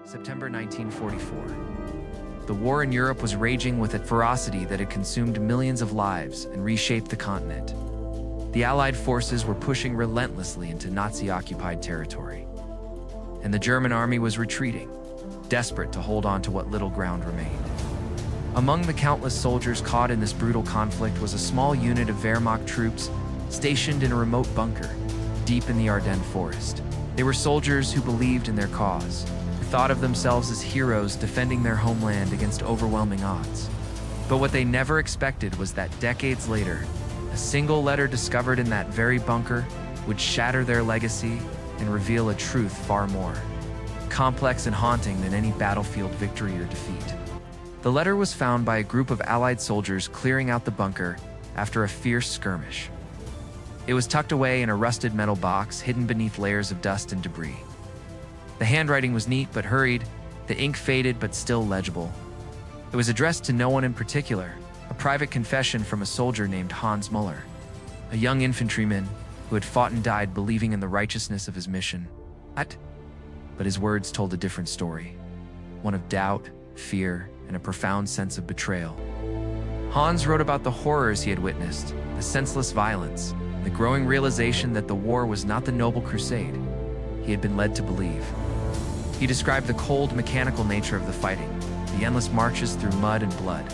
September 1944. The war in Europe was raging with a ferocity that had consumed millions of lives and reshaped the continent. The Allied forces were pushing relentlessly into Nazi-occupied territory, and the German army was retreating, desperate to hold on to what little ground remained. Among the countless soldiers caught in this brutal conflict was a small unit of Wehrmacht troops stationed in a remote bunker, deep in the Ardennes forest. They were soldiers who believed in their cause, who thought of themselves as heroes defending their homeland against overwhelming odds. But what they never expected was that decades later, a single letter discovered in that very bunker would shatter their legacy and reveal a truth far more complex and haunting than any battlefield victory or defeat. The letter was found by a group of Allied soldiers clearing out the bunker after a fierce skirmish. It was tucked away in a rusted metal box hidden beneath layers of dust and debris. The handwriting was neat but hurried, the ink faded but still legible. It was addressed to no one in particular, a private confession from a soldier named Hans Müller, a young infantryman who had fought and died believing in the righteousness of his mission. But his words told a different story, one of doubt, fear, and a profound sense of betrayal. Hans wrote about the horrors he had witnessed, the senseless violence, the growing realization that the war was not the noble crusade he had been led to believe. He described the cold, mechanical nature of the fighting, the endless marches through mud and blood,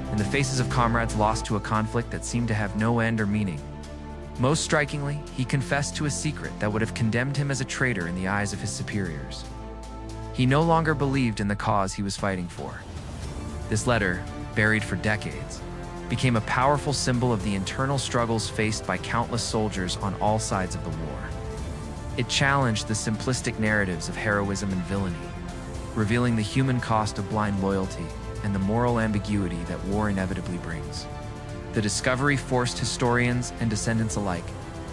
and the faces of comrades lost to a conflict that seemed to have no end or meaning. Most strikingly, he confessed to a secret that would have condemned him as a traitor in the eyes of his superiors. He no longer believed in the cause he was fighting for. This letter, buried for decades, became a powerful symbol of the internal struggles faced by countless soldiers on all sides of the war. It challenged the simplistic narratives of heroism and villainy, revealing the human cost of blind loyalty and the moral ambiguity that war inevitably brings. The discovery forced historians and descendants alike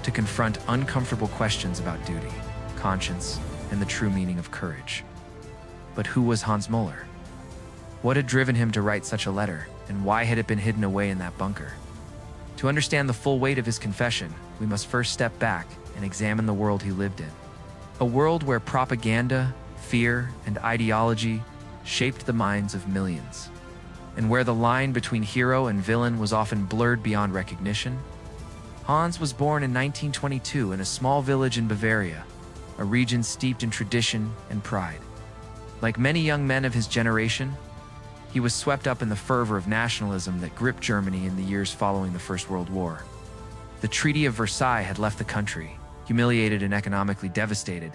to confront uncomfortable questions about duty, conscience, and the true meaning of courage. But who was Hans Müller? What had driven him to write such a letter, and why had it been hidden away in that bunker? To understand the full weight of his confession, we must first step back and examine the world he lived in. A world where propaganda, fear, and ideology shaped the minds of millions, and where the line between hero and villain was often blurred beyond recognition. Hans was born in 1922 in a small village in Bavaria, a region steeped in tradition and pride. Like many young men of his generation, he was swept up in the fervor of nationalism that gripped Germany in the years following the First World War. The Treaty of Versailles had left the country, humiliated and economically devastated,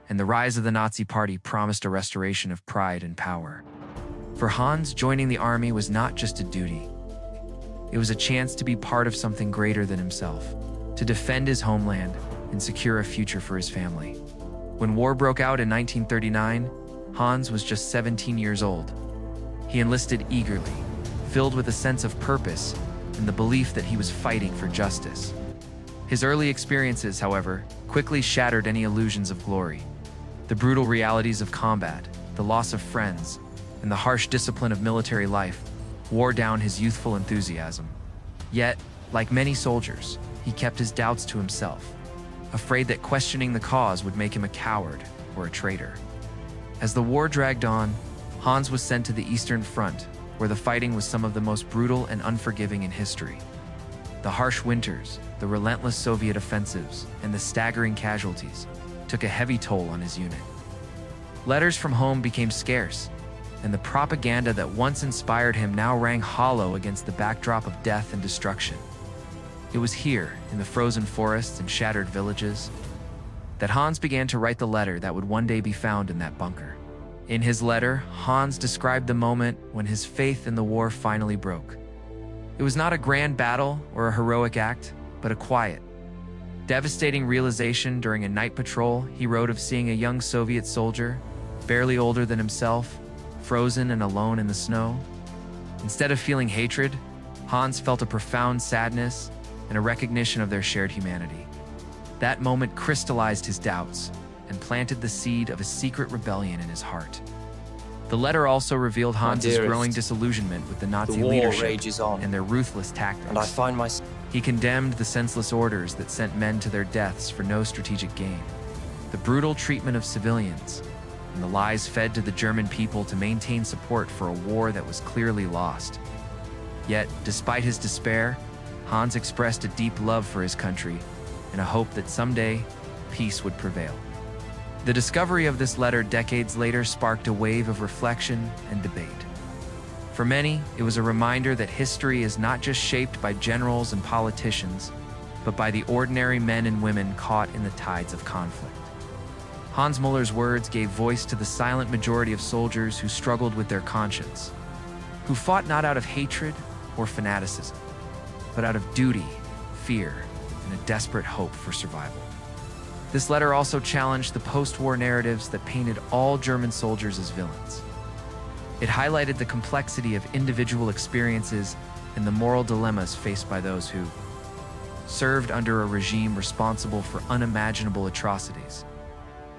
and the rise of the Nazi Party promised a restoration of pride and power. For Hans, joining the army was not just a duty. It was a chance to be part of something greater than himself, to defend his homeland and secure a future for his family. When war broke out in 1939, Hans was just 17 years old. He enlisted eagerly, filled with a sense of purpose and the belief that he was fighting for justice. His early experiences, however, quickly shattered any illusions of glory. The brutal realities of combat, the loss of friends, and the harsh discipline of military life wore down his youthful enthusiasm. Yet, like many soldiers, he kept his doubts to himself, afraid that questioning the cause would make him a coward or a traitor. As the war dragged on, Hans was sent to the Eastern Front, where the fighting was some of the most brutal and unforgiving in history. The harsh winters, the relentless Soviet offensives, and the staggering casualties took a heavy toll on his unit. Letters from home became scarce, and the propaganda that once inspired him now rang hollow against the backdrop of death and destruction. It was here, in the frozen forests and shattered villages, that Hans began to write the letter that would one day be found in that bunker. In his letter, Hans described the moment when his faith in the war finally broke. It was not a grand battle or a heroic act, but a quiet, devastating realization during a night patrol. He wrote of seeing a young Soviet soldier, barely older than himself, frozen and alone in the snow. Instead of feeling hatred, Hans felt a profound sadness and a recognition of their shared humanity. That moment crystallized his doubts and planted the seed of a secret rebellion in his heart. The letter also revealed Hans's growing disillusionment with the Nazi leadership and their ruthless tactics. And I find myself... He condemned the senseless orders that sent men to their deaths for no strategic gain, the brutal treatment of civilians, and the lies fed to the German people to maintain support for a war that was clearly lost. Yet, despite his despair, Hans expressed a deep love for his country and a hope that someday peace would prevail. The discovery of this letter decades later sparked a wave of reflection and debate. For many, it was a reminder that history is not just shaped by generals and politicians, but by the ordinary men and women caught in the tides of conflict. Hans Müller's words gave voice to the silent majority of soldiers who struggled with their conscience, who fought not out of hatred or fanaticism, but out of duty, fear, and a desperate hope for survival. This letter also challenged the post-war narratives that painted all German soldiers as villains. It highlighted the complexity of individual experiences and the moral dilemmas faced by those who served under a regime responsible for unimaginable atrocities.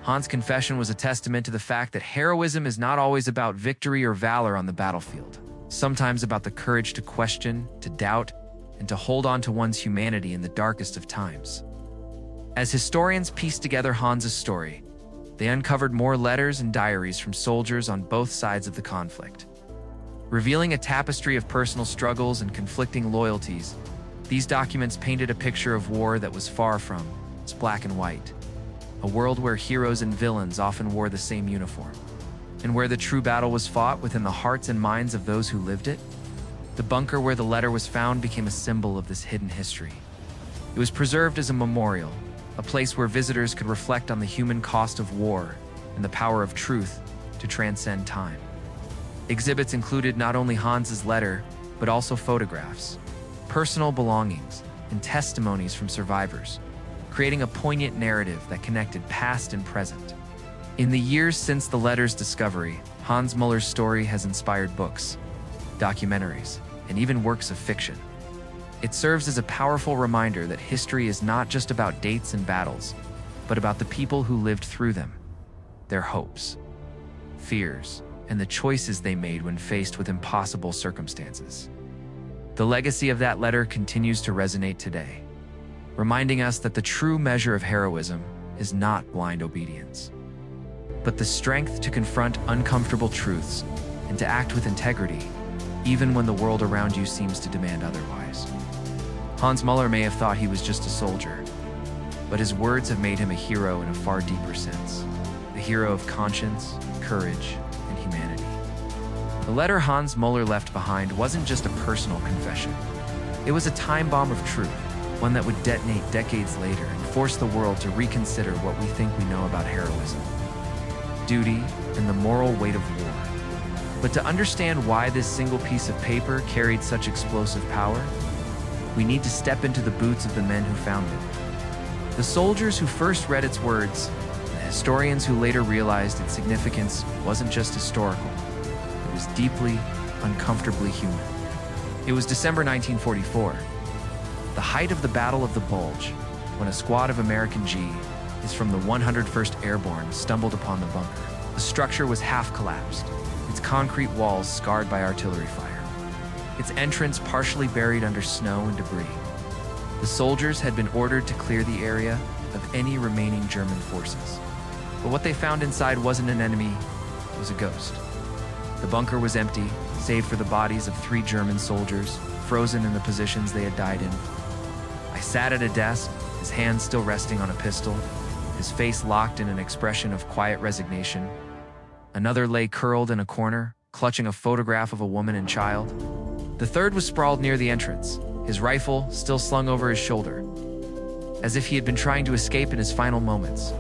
Hans' confession was a testament to the fact that heroism is not always about victory or valor on the battlefield, sometimes about the courage to question, to doubt, and to hold on to one's humanity in the darkest of times. As historians pieced together Hans' story, they uncovered more letters and diaries from soldiers on both sides of the conflict. Revealing a tapestry of personal struggles and conflicting loyalties, these documents painted a picture of war that was far from its black and white, a world where heroes and villains often wore the same uniform, and where the true battle was fought within the hearts and minds of those who lived it. The bunker where the letter was found became a symbol of this hidden history. It was preserved as a memorial, a place where visitors could reflect on the human cost of war and the power of truth to transcend time. Exhibits included not only Hans's letter, but also photographs, personal belongings, and testimonies from survivors, creating a poignant narrative that connected past and present. In the years since the letter's discovery, Hans Müller's story has inspired books, documentaries, and even works of fiction. It serves as a powerful reminder that history is not just about dates and battles, but about the people who lived through them, their hopes, fears, and the choices they made when faced with impossible circumstances. The legacy of that letter continues to resonate today, reminding us that the true measure of heroism is not blind obedience, but the strength to confront uncomfortable truths and to act with integrity, even when the world around you seems to demand otherwise. Hans Müller may have thought he was just a soldier, but his words have made him a hero in a far deeper sense, a hero of conscience, courage, and humanity. The letter Hans Müller left behind wasn't just a personal confession. It was a time bomb of truth, one that would detonate decades later and force the world to reconsider what we think we know about heroism, duty, and the moral weight of war. But to understand why this single piece of paper carried such explosive power, we need to step into the boots of the men who found it. The soldiers who first read its words, the historians who later realized its significance wasn't just historical, it was deeply, uncomfortably human. It was December 1944, the height of the Battle of the Bulge, when a squad of American G's from the 101st Airborne stumbled upon the bunker. The structure was half collapsed, its concrete walls scarred by artillery fire, its entrance partially buried under snow and debris. The soldiers had been ordered to clear the area of any remaining German forces. But what they found inside wasn't an enemy, it was a ghost. The bunker was empty, save for the bodies of 3 German soldiers, frozen in the positions they had died in. I sat at a desk, his hands still resting on a pistol, his face locked in an expression of quiet resignation. Another lay curled in a corner, clutching a photograph of a woman and child. The third was sprawled near the entrance, his rifle still slung over his shoulder, as if he had been trying to escape in his final moments.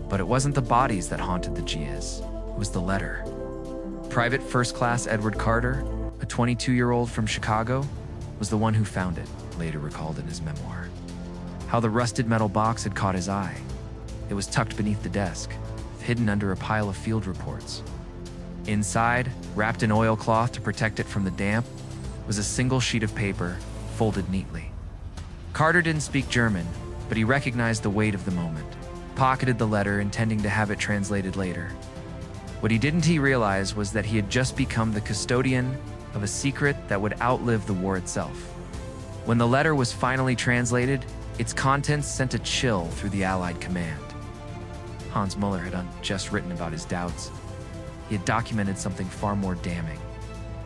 But it wasn't the bodies that haunted the GIs, it was the letter. Private First Class Edward Carter, a 22-year-old from Chicago, was the one who found it, later recalled in his memoir. How the rusted metal box had caught his eye. It was tucked beneath the desk, hidden under a pile of field reports. Inside, wrapped in oilcloth to protect it from the damp, was a single sheet of paper, folded neatly. Carter didn't speak German, but he recognized the weight of the moment, pocketed the letter intending to have it translated later. What he didn't realize was that he had just become the custodian of a secret that would outlive the war itself. When the letter was finally translated, its contents sent a chill through the Allied command. Hans Muller had just written about his doubts. He had documented something far more damning.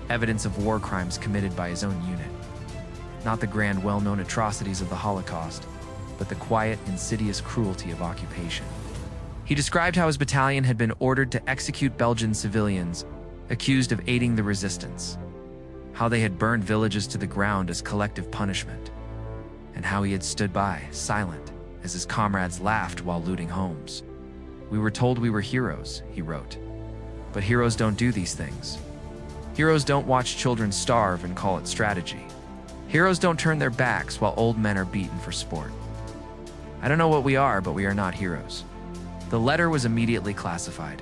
Evidence of war crimes committed by his own unit. Not the grand, well-known atrocities of the Holocaust, but the quiet, insidious cruelty of occupation. He described how his battalion had been ordered to execute Belgian civilians accused of aiding the resistance, how they had burned villages to the ground as collective punishment, and how he had stood by, silent, as his comrades laughed while looting homes. "We were told we were heroes," he wrote. "But heroes don't do these things. Heroes don't watch children starve and call it strategy. Heroes don't turn their backs while old men are beaten for sport. I don't know what we are, but we are not heroes." The letter was immediately classified.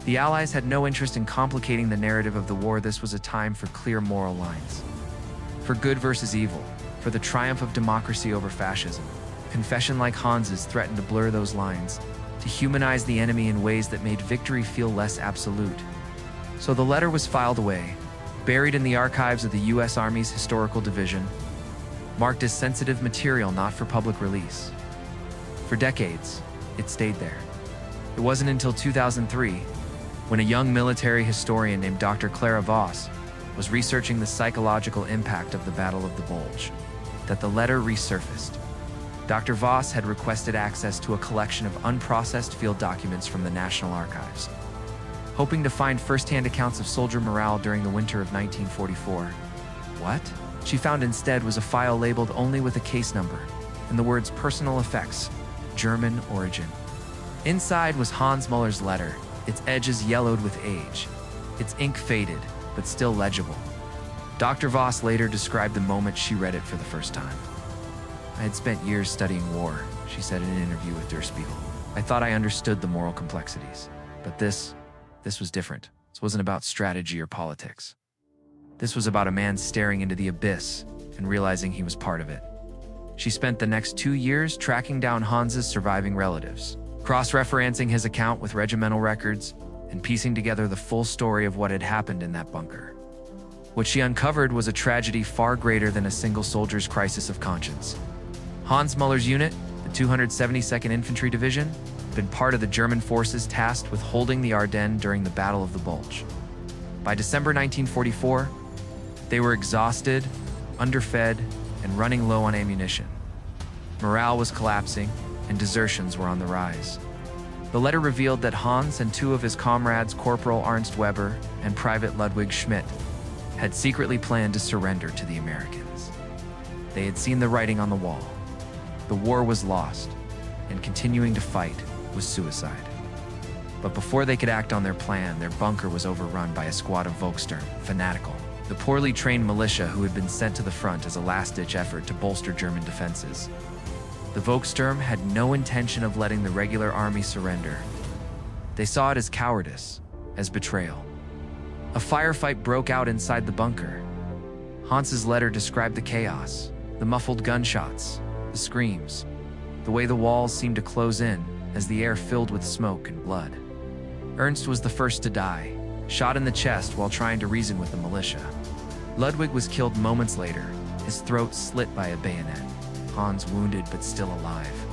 The Allies had no interest in complicating the narrative of the war. This was a time for clear moral lines. For good versus evil, for the triumph of democracy over fascism. Confession like Hans's threatened to blur those lines, to humanize the enemy in ways that made victory feel less absolute. So the letter was filed away, buried in the archives of the U.S. Army's Historical Division, marked as sensitive material not for public release. For decades, it stayed there. It wasn't until 2003, when a young military historian named Dr. Clara Voss was researching the psychological impact of the Battle of the Bulge, that the letter resurfaced. Dr. Voss had requested access to a collection of unprocessed field documents from the National Archives, hoping to find first-hand accounts of soldier morale during the winter of 1944. What she found instead was a file labeled only with a case number and the words "personal effects, German origin." Inside was Hans Muller's letter, its edges yellowed with age, its ink faded, but still legible. Dr. Voss later described the moment she read it for the first time. "I had spent years studying war," she said in an interview with Der Spiegel. "I thought I understood the moral complexities. But this was different. This wasn't about strategy or politics. This was about a man staring into the abyss and realizing he was part of it." She spent the next 2 years tracking down Hans's surviving relatives, cross-referencing his account with regimental records, and piecing together the full story of what had happened in that bunker. What she uncovered was a tragedy far greater than a single soldier's crisis of conscience. Hans Muller's unit, the 272nd Infantry Division, had been part of the German forces tasked with holding the Ardennes during the Battle of the Bulge. By December 1944, they were exhausted, underfed, and running low on ammunition. Morale was collapsing, and desertions were on the rise. The letter revealed that Hans and 2 of his comrades, Corporal Ernst Weber and Private Ludwig Schmidt, had secretly planned to surrender to the Americans. They had seen the writing on the wall. The war was lost, and continuing to fight was suicide. But before they could act on their plan, their bunker was overrun by a squad of Volkssturm, fanatical, the poorly trained militia who had been sent to the front as a last-ditch effort to bolster German defenses. The Volkssturm had no intention of letting the regular army surrender. They saw it as cowardice, as betrayal. A firefight broke out inside the bunker. Hans's letter described the chaos, the muffled gunshots, the screams, the way the walls seemed to close in as the air filled with smoke and blood. Ernst was the first to die, shot in the chest while trying to reason with the militia. Ludwig was killed moments later, his throat slit by a bayonet. Hans, wounded but still alive,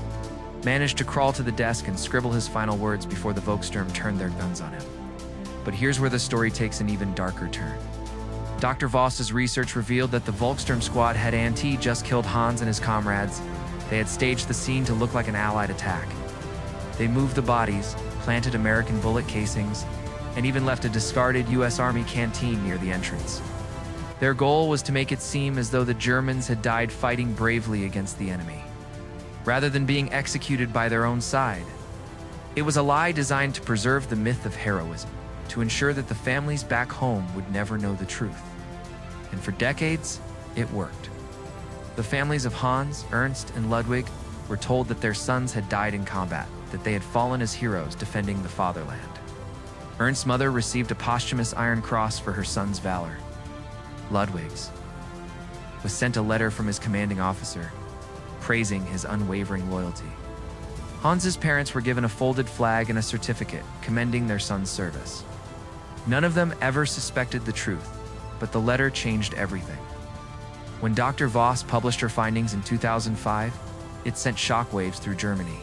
managed to crawl to the desk and scribble his final words before the Volkssturm turned their guns on him. But here's where the story takes an even darker turn. Dr. Voss's research revealed that the Volkssturm squad had just killed Hans and his comrades. They had staged the scene to look like an Allied attack. They moved the bodies, planted American bullet casings, and even left a discarded U.S. Army canteen near the entrance. Their goal was to make it seem as though the Germans had died fighting bravely against the enemy, rather than being executed by their own side. It was a lie designed to preserve the myth of heroism, to ensure that the families back home would never know the truth. And for decades, it worked. The families of Hans, Ernst, and Ludwig were told that their sons had died in combat, that they had fallen as heroes defending the fatherland. Ernst's mother received a posthumous Iron Cross for her son's valor. Ludwig's was sent a letter from his commanding officer, praising his unwavering loyalty. Hans's parents were given a folded flag and a certificate commending their son's service. None of them ever suspected the truth, but the letter changed everything. When Dr. Voss published her findings in 2005, it sent shockwaves through Germany.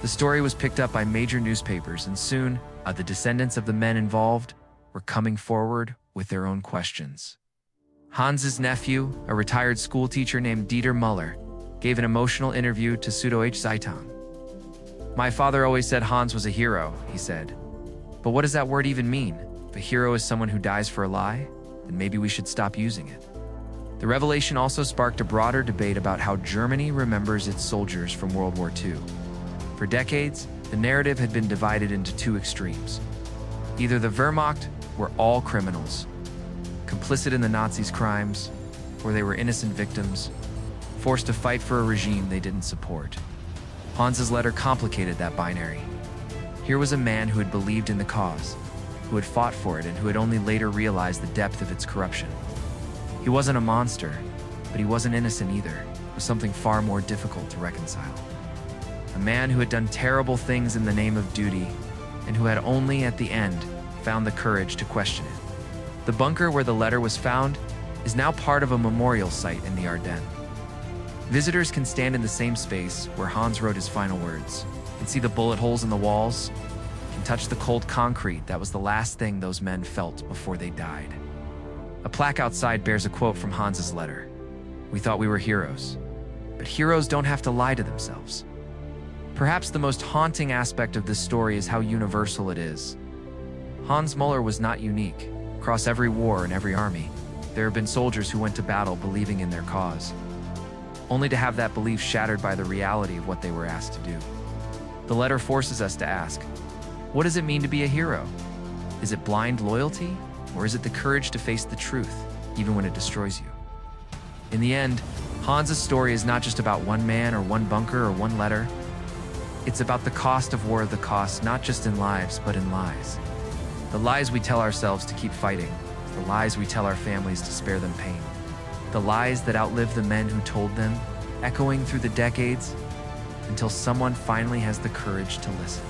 The story was picked up by major newspapers, and soon, the descendants of the men involved were coming forward with their own questions. Hans's nephew, a retired schoolteacher named Dieter Müller, gave an emotional interview to Süddeutsche Zeitung. "My father always said Hans was a hero," he said. "But what does that word even mean? If a hero is someone who dies for a lie, then maybe we should stop using it." The revelation also sparked a broader debate about how Germany remembers its soldiers from World War II. For decades, the narrative had been divided into two extremes. Either the Wehrmacht were all criminals, complicit in the Nazis' crimes, or they were innocent victims, forced to fight for a regime they didn't support. Hans's letter complicated that binary. Here was a man who had believed in the cause, who had fought for it, and who had only later realized the depth of its corruption. He wasn't a monster, but he wasn't innocent either. It was something far more difficult to reconcile. A man who had done terrible things in the name of duty, and who had only at the end found the courage to question it. The bunker where the letter was found is now part of a memorial site in the Ardennes. Visitors can stand in the same space where Hans wrote his final words, can see the bullet holes in the walls, can touch the cold concrete that was the last thing those men felt before they died. A plaque outside bears a quote from Hans's letter. "We thought we were heroes, but heroes don't have to lie to themselves." Perhaps the most haunting aspect of this story is how universal it is. Hans Müller was not unique. Across every war and every army, there have been soldiers who went to battle believing in their cause, only to have that belief shattered by the reality of what they were asked to do. The letter forces us to ask, what does it mean to be a hero? Is it blind loyalty, or is it the courage to face the truth, even when it destroys you? In the end, Hans's story is not just about one man or one bunker or one letter. It's about the cost of war, the cost not just in lives, but in lies. The lies we tell ourselves to keep fighting, the lies we tell our families to spare them pain. The lies that outlive the men who told them, echoing through the decades, until someone finally has the courage to listen.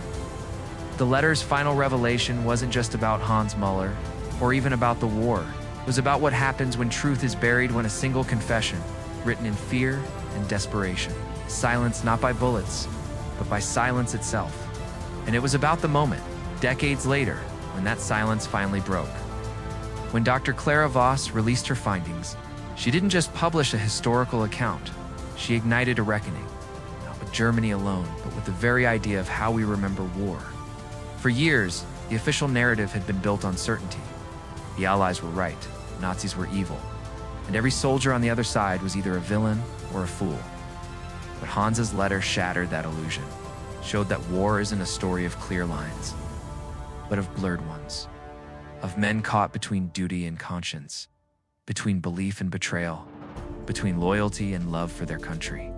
The letter's final revelation wasn't just about Hans Müller, or even about the war. It was about what happens when truth is buried, when a single confession, written in fear and desperation, silenced not by bullets, but by silence itself. And it was about the moment, decades later, when that silence finally broke. When Dr. Clara Voss released her findings, she didn't just publish a historical account. She ignited a reckoning, not with Germany alone, but with the very idea of how we remember war. For years, the official narrative had been built on certainty. The Allies were right, Nazis were evil, and every soldier on the other side was either a villain or a fool. But Hans's letter shattered that illusion, showed that war isn't a story of clear lines, but of blurred ones, of men caught between duty and conscience, between belief and betrayal, between loyalty and love for their country.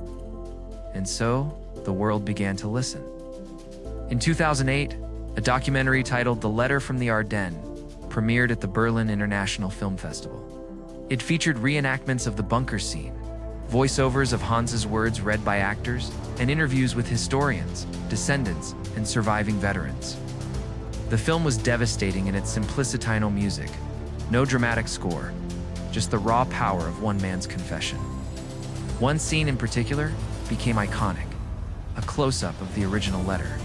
And so, the world began to listen. In 2008, a documentary titled "The Letter from the Ardennes" premiered at the Berlin International Film Festival. It featured reenactments of the bunker scene, voiceovers of Hans's words read by actors, and interviews with historians, descendants, and surviving veterans. The film was devastating in its simplicitinal music, no dramatic score, just the raw power of one man's confession. One scene in particular became iconic, a close-up of the original letter.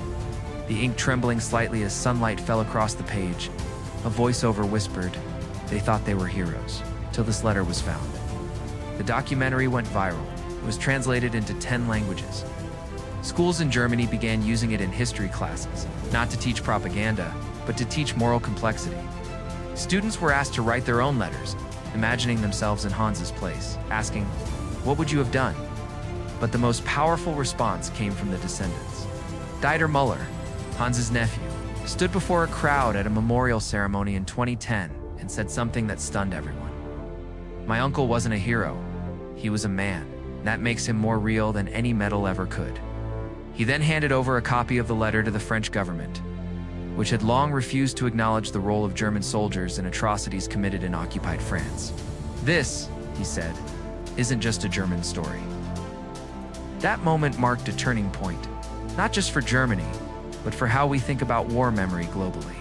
The ink trembling slightly as sunlight fell across the page, a voiceover whispered, "They thought they were heroes, till this letter was found." The documentary went viral. It was translated into 10 languages. Schools in Germany began using it in history classes, not to teach propaganda, but to teach moral complexity. Students were asked to write their own letters, imagining themselves in Hans's place, asking, "What would you have done?" But the most powerful response came from the descendants. Dieter Müller, Hans's nephew, stood before a crowd at a memorial ceremony in 2010 and said something that stunned everyone. "My uncle wasn't a hero. He was a man. That makes him more real than any medal ever could." He then handed over a copy of the letter to the French government, which had long refused to acknowledge the role of German soldiers in atrocities committed in occupied France. "This," he said, "isn't just a German story." That moment marked a turning point, not just for Germany, but for how we think about war memory globally.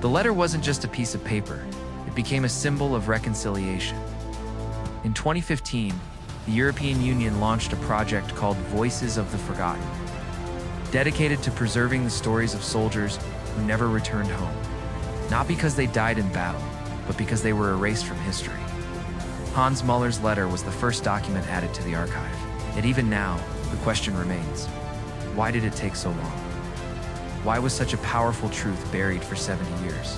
The letter wasn't just a piece of paper, it became a symbol of reconciliation. In 2015, the European Union launched a project called Voices of the Forgotten. dedicated to preserving the stories of soldiers who never returned home, not because they died in battle, but because they were erased from history. Hans Muller's letter was the first document added to the archive. Yet even now, the question remains, why did it take so long? Why was such a powerful truth buried for 70 years?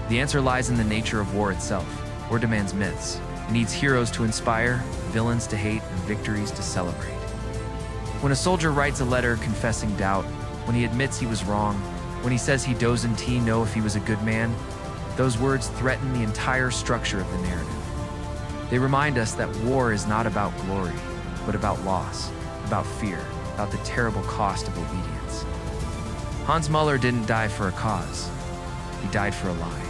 The answer lies in the nature of war itself. War demands myths. It needs heroes to inspire, villains to hate, and victories to celebrate. When a soldier writes a letter confessing doubt, when he admits he was wrong, when he says he doesn't know if he was a good man, those words threaten the entire structure of the narrative. They remind us that war is not about glory, but about loss, about fear, about the terrible cost of obedience. Hans Muller didn't die for a cause. He died for a lie.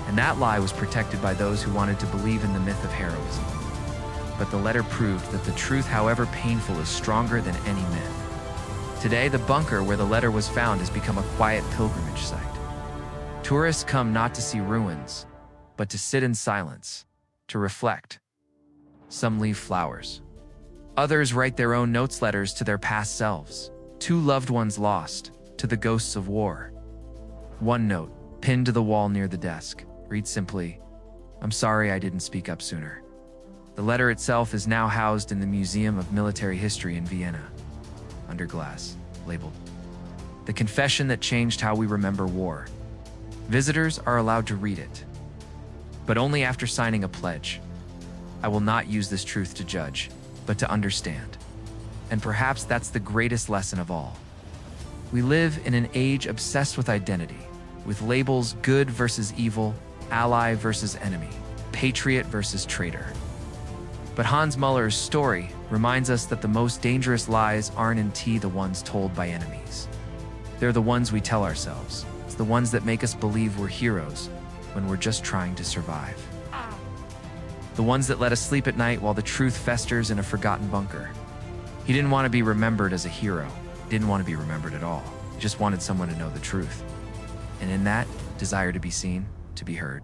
And that lie was protected by those who wanted to believe in the myth of heroism. But the letter proved that the truth, however painful, is stronger than any myth. Today, the bunker where the letter was found has become a quiet pilgrimage site. Tourists come not to see ruins, but to sit in silence, to reflect. Some leave flowers. Others write their own notes, letters to their past selves, to loved ones lost, to the ghosts of war. One note, pinned to the wall near the desk, reads simply, "I'm sorry I didn't speak up sooner." The letter itself is now housed in the Museum of Military History in Vienna, under glass, labeled, "The Confession That Changed How We Remember War." Visitors are allowed to read it, but only after signing a pledge. "I will not use this truth to judge, but to understand." And perhaps that's the greatest lesson of all. We live in an age obsessed with identity, with labels good versus evil, ally versus enemy, patriot versus traitor. But Hans Muller's story reminds us that the most dangerous lies aren't the ones told by enemies. They're the ones we tell ourselves. It's the ones that make us believe we're heroes when we're just trying to survive. The ones that let us sleep at night while the truth festers in a forgotten bunker. He didn't want to be remembered as a hero. He didn't want to be remembered at all. He just wanted someone to know the truth. And in that, desire to be seen, to be heard,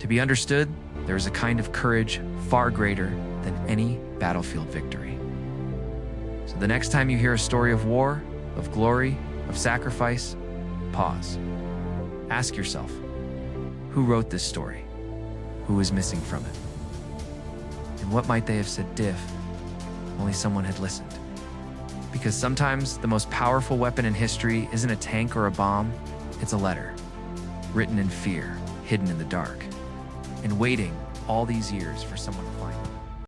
to be understood, there is a kind of courage far greater than any battlefield victory. So the next time you hear a story of war, of glory, of sacrifice, pause. Ask yourself, who wrote this story? Who is missing from it? And what might they have said if only someone had listened? Because sometimes the most powerful weapon in history isn't a tank or a bomb, it's a letter, written in fear, hidden in the dark, and waiting all these years for someone to